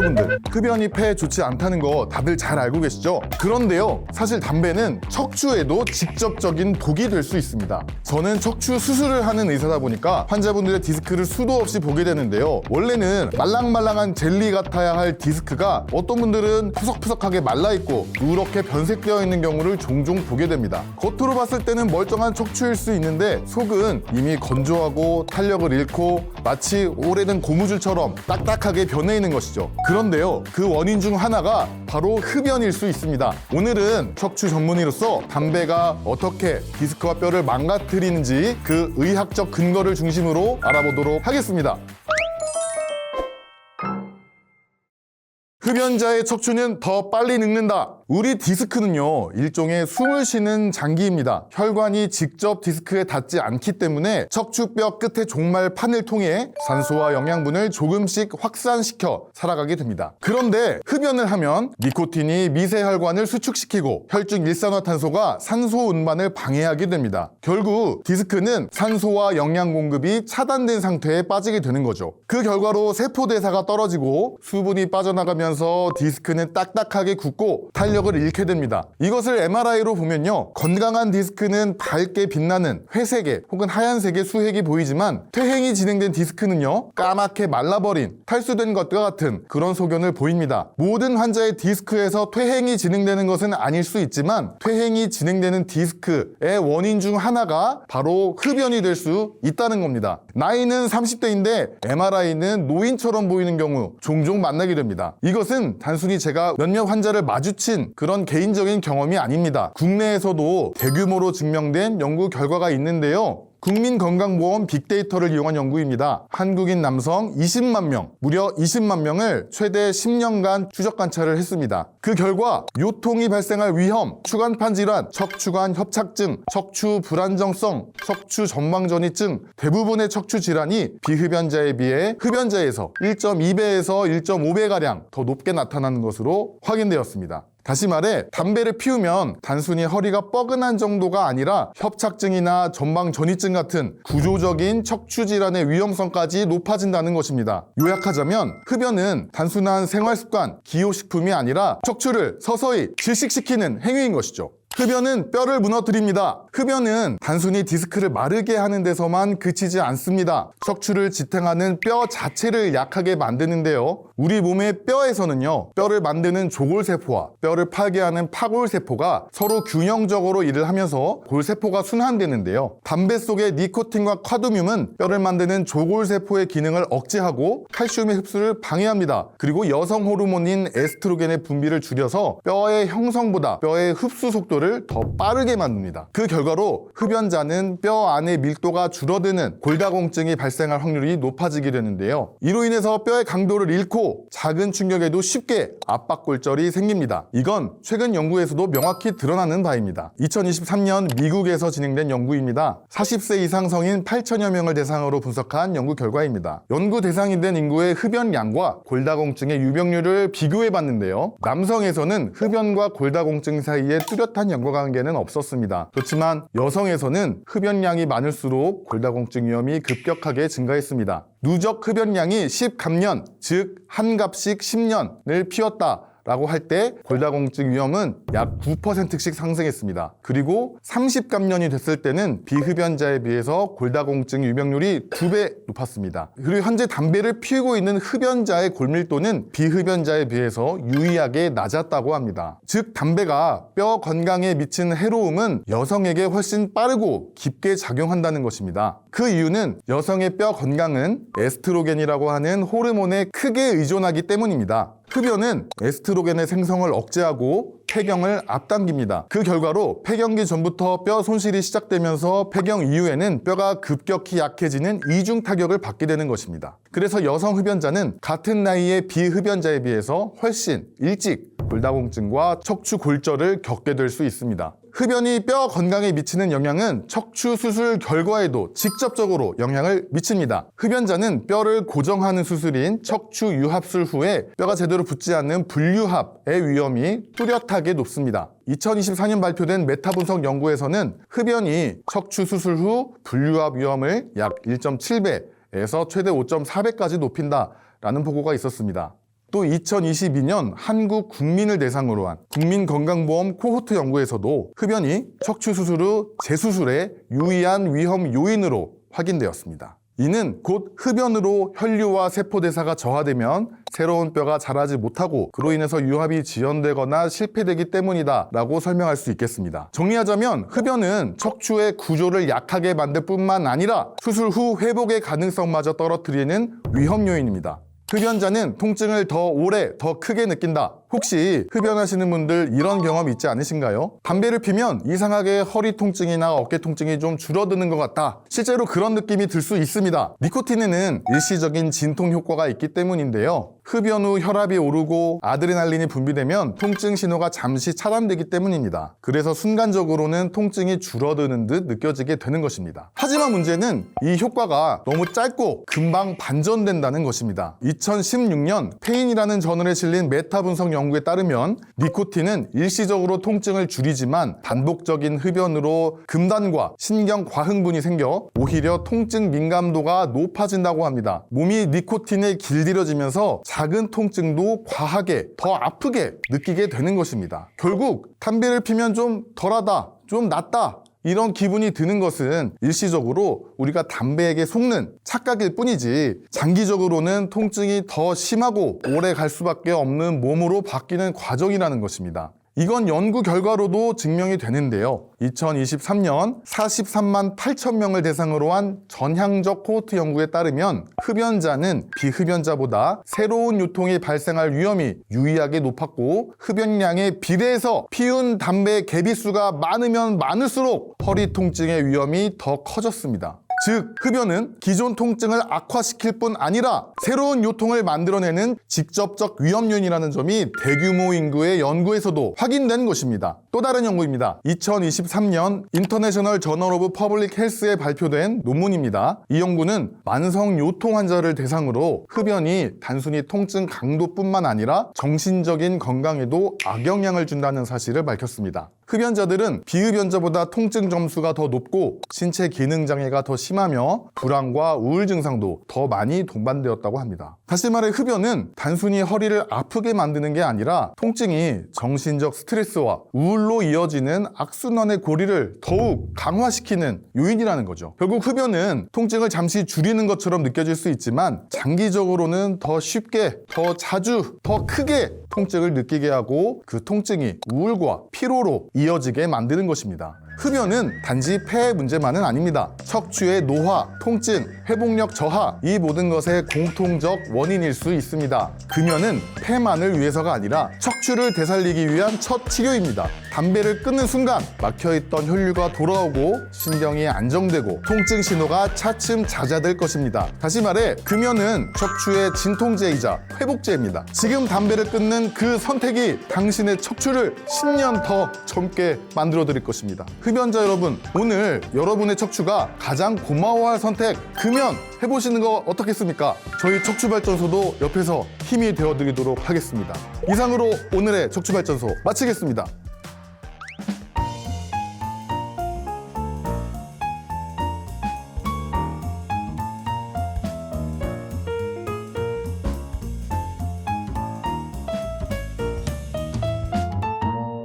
여러분들, 흡연이 폐에 좋지 않다는 거 다들 잘 알고 계시죠? 그런데요, 사실 담배는 척추에도 직접적인 독이 될 수 있습니다. 저는 척추 수술을 하는 의사다 보니까 환자분들의 디스크를 수도 없이 보게 되는데요. 원래는 말랑말랑한 젤리 같아야 할 디스크가 어떤 분들은 푸석푸석하게 말라있고 누렇게 변색되어 있는 경우를 종종 보게 됩니다. 겉으로 봤을 때는 멀쩡한 척추일 수 있는데 속은 이미 건조하고 탄력을 잃고 마치 오래된 고무줄처럼 딱딱하게 변해 있는 것이죠. 그런데요, 그 원인 중 하나가 바로 흡연일 수 있습니다. 오늘은 척추 전문의로서 담배가 어떻게 디스크와 뼈를 망가뜨리는지 그 의학적 근거를 중심으로 알아보도록 하겠습니다. 흡연자의 척추는 더 빨리 늙는다. 우리 디스크는요, 일종의 숨을 쉬는 장기입니다. 혈관이 직접 디스크에 닿지 않기 때문에 척추뼈 끝의 종말판을 통해 산소와 영양분을 조금씩 확산시켜 살아가게 됩니다. 그런데 흡연을 하면 니코틴이 미세혈관을 수축시키고 혈중 일산화탄소가 산소 운반을 방해하게 됩니다. 결국 디스크는 산소와 영양 공급이 차단된 상태에 빠지게 되는 거죠. 그 결과로 세포대사가 떨어지고 수분이 빠져나가면서 디스크는 딱딱하게 굳고 탄력을 잃게 됩니다. 이것을 MRI로 보면요, 건강한 디스크는 밝게 빛나는 회색의 혹은 하얀색의 수획이 보이지만 퇴행이 진행된 디스크는요, 까맣게 말라버린 탈수된 것과 같은 그런 소견을 보입니다. 모든 환자의 디스크에서 퇴행이 진행되는 것은 아닐 수 있지만 퇴행이 진행되는 디스크의 원인 중 하나가 바로 흡연이 될 수 있다는 겁니다. 나이는 30대인데 MRI는 노인처럼 보이는 경우 종종 만나게 됩니다. 이것은 단순히 제가 몇몇 환자를 마주친 그런 개인적인 경험이 아닙니다. 국내에서도 대규모로 증명된 연구 결과가 있는데요. 국민건강보험 빅데이터를 이용한 연구입니다. 한국인 남성 20만 명, 무려 20만 명을 최대 10년간 추적 관찰을 했습니다. 그 결과 요통이 발생할 위험, 추간판 질환, 척추관 협착증, 척추 불안정성, 척추 전방전이증, 대부분의 척추 질환이 비흡연자에 비해 흡연자에서 1.2배에서 1.5배가량 더 높게 나타나는 것으로 확인되었습니다. 다시 말해, 담배를 피우면 단순히 허리가 뻐근한 정도가 아니라 협착증이나 전방전이증 같은 구조적인 척추질환의 위험성까지 높아진다는 것입니다. 요약하자면 흡연은 단순한 생활습관, 기호식품이 아니라 척추를 서서히 질식시키는 행위인 것이죠. 흡연은 뼈를 무너뜨립니다. 흡연은 단순히 디스크를 마르게 하는 데서만 그치지 않습니다. 척추를 지탱하는 뼈 자체를 약하게 만드는데요. 우리 몸의 뼈에서는요, 뼈를 만드는 조골세포와 뼈를 파게 하는 파골세포가 서로 균형적으로 일을 하면서 골세포가 순환되는데요. 담배 속의 니코틴과 카드뮴은 뼈를 만드는 조골세포의 기능을 억제하고 칼슘의 흡수를 방해합니다. 그리고 여성 호르몬인 에스트로겐의 분비를 줄여서 뼈의 형성보다 뼈의 흡수 속도를 더 빠르게 만듭니다. 그 결과로 흡연자는 뼈 안의 밀도가 줄어드는 골다공증이 발생할 확률이 높아지게 되는데요. 이로 인해서 뼈의 강도를 잃고 작은 충격에도 쉽게 압박골절이 생깁니다. 이건 최근 연구에서도 명확히 드러나는 바입니다. 2023년 미국에서 진행된 연구입니다. 40세 이상 성인 8천여 명을 대상으로 분석한 연구 결과입니다. 연구 대상이 된 인구의 흡연량과 골다공증의 유병률을 비교해 봤는데요. 남성에서는 흡연과 골다공증 사이에 뚜렷한 연관관계는 없었습니다. 그렇지만 여성에서는 흡연량이 많을수록 골다공증 위험이 급격하게 증가했습니다. 누적 흡연량이 10감년, 즉 한 갑씩 10년을 피웠다 라고 할 때 골다공증 위험은 약 9%씩 상승했습니다. 그리고 30감년이 됐을 때는 비흡연자에 비해서 골다공증 유병률이 2배 높았습니다. 그리고 현재 담배를 피우고 있는 흡연자의 골밀도는 비흡연자에 비해서 유의하게 낮았다고 합니다. 즉 담배가 뼈 건강에 미치는 해로움은 여성에게 훨씬 빠르고 깊게 작용한다는 것입니다. 그 이유는 여성의 뼈 건강은 에스트로겐이라고 하는 호르몬에 크게 의존하기 때문입니다. 흡연은 에스트로겐의 생성을 억제하고 폐경을 앞당깁니다. 그 결과로 폐경기 전부터 뼈 손실이 시작되면서 폐경 이후에는 뼈가 급격히 약해지는 이중 타격을 받게 되는 것입니다. 그래서 여성 흡연자는 같은 나이의 비흡연자에 비해서 훨씬 일찍 골다공증과 척추 골절을 겪게 될 수 있습니다. 흡연이 뼈 건강에 미치는 영향은 척추 수술 결과에도 직접적으로 영향을 미칩니다. 흡연자는 뼈를 고정하는 수술인 척추 유합술 후에 뼈가 제대로 붙지 않는 불유합의 위험이 뚜렷하게 높습니다. 2024년 발표된 메타 분석 연구에서는 흡연이 척추 수술 후 불유합 위험을 약 1.7배에서 최대 5.4배까지 높인다라는 보고가 있었습니다. 또 2022년 한국 국민을 대상으로 한 국민건강보험 코호트 연구에서도 흡연이 척추 수술 후 재수술에 유의한 위험 요인으로 확인되었습니다. 이는 곧 흡연으로 혈류와 세포대사가 저하되면 새로운 뼈가 자라지 못하고 그로 인해서 유합이 지연되거나 실패되기 때문이다 라고 설명할 수 있겠습니다. 정리하자면 흡연은 척추의 구조를 약하게 만들 뿐만 아니라 수술 후 회복의 가능성마저 떨어뜨리는 위험 요인입니다. 흡연자는 통증을 더 오래, 더 크게 느낀다. 혹시 흡연하시는 분들 이런 경험 있지 않으신가요? 담배를 피면 이상하게 허리 통증이나 어깨 통증이 좀 줄어드는 것 같다. 실제로 그런 느낌이 들 수 있습니다. 니코틴에는 일시적인 진통 효과가 있기 때문인데요. 흡연 후 혈압이 오르고 아드레날린이 분비되면 통증 신호가 잠시 차단되기 때문입니다. 그래서 순간적으로는 통증이 줄어드는 듯 느껴지게 되는 것입니다. 하지만 문제는 이 효과가 너무 짧고 금방 반전된다는 것입니다. 2016년 페인이라는 저널에 실린 메타 분석 연구에 따르면 니코틴은 일시적으로 통증을 줄이지만 반복적인 흡연으로 금단과 신경 과흥분이 생겨 오히려 통증 민감도가 높아진다고 합니다. 몸이 니코틴에 길들여지면서 작은 통증도 과하게 더 아프게 느끼게 되는 것입니다. 결국 담배를 피면 좀 덜하다, 좀 낫다 이런 기분이 드는 것은 일시적으로 우리가 담배에게 속는 착각일 뿐이지 장기적으로는 통증이 더 심하고 오래 갈 수밖에 없는 몸으로 바뀌는 과정이라는 것입니다. 이건 연구 결과로도 증명이 되는데요. 2023년 43만 8천 명을 대상으로 한 전향적 코호트 연구에 따르면 흡연자는 비흡연자보다 새로운 유통이 발생할 위험이 유의하게 높았고 흡연량에 비례해서 피운 담배 개비수가 많으면 많을수록 허리 통증의 위험이 더 커졌습니다. 즉, 흡연은 기존 통증을 악화시킬 뿐 아니라 새로운 요통을 만들어내는 직접적 위험 요인이라는 점이 대규모 인구의 연구에서도 확인된 것입니다. 또 다른 연구입니다. 2023년 인터내셔널 저널 오브 퍼블릭 헬스에 발표된 논문입니다. 이 연구는 만성 요통 환자를 대상으로 흡연이 단순히 통증 강도뿐만 아니라 정신적인 건강에도 악영향을 준다는 사실을 밝혔습니다. 흡연자들은 비흡연자보다 통증 점수가 더 높고 신체 기능 장애가 더 심하며 불안과 우울 증상도 더 많이 동반되었다고 합니다. 다시 말해 흡연은 단순히 허리를 아프게 만드는 게 아니라 통증이 정신적 스트레스와 우울로 이어지는 악순환의 고리를 더욱 강화시키는 요인이라는 거죠. 결국 흡연은 통증을 잠시 줄이는 것처럼 느껴질 수 있지만 장기적으로는 더 쉽게, 더 자주, 더 크게 통증을 느끼게 하고 그 통증이 우울과 피로로 이어지게 만드는 것입니다. 흡연은 단지 폐의 문제만은 아닙니다. 척추의 노화, 통증, 회복력 저하 이 모든 것의 공통적 원인일 수 있습니다. 금연은 폐만을 위해서가 아니라 척추를 되살리기 위한 첫 치료입니다. 담배를 끊는 순간 막혀있던 혈류가 돌아오고 신경이 안정되고 통증 신호가 차츰 잦아들 것입니다. 다시 말해 금연은 척추의 진통제이자 회복제입니다. 지금 담배를 끊는 그 선택이 당신의 척추를 10년 더 젊게 만들어 드릴 것입니다. 흡연자 여러분, 오늘 여러분의 척추가 가장 고마워할 선택 금연 해보시는 거 어떻겠습니까? 저희 척추발전소도 옆에서 힘이 되어드리도록 하겠습니다. 이상으로 오늘의 척추발전소 마치겠습니다.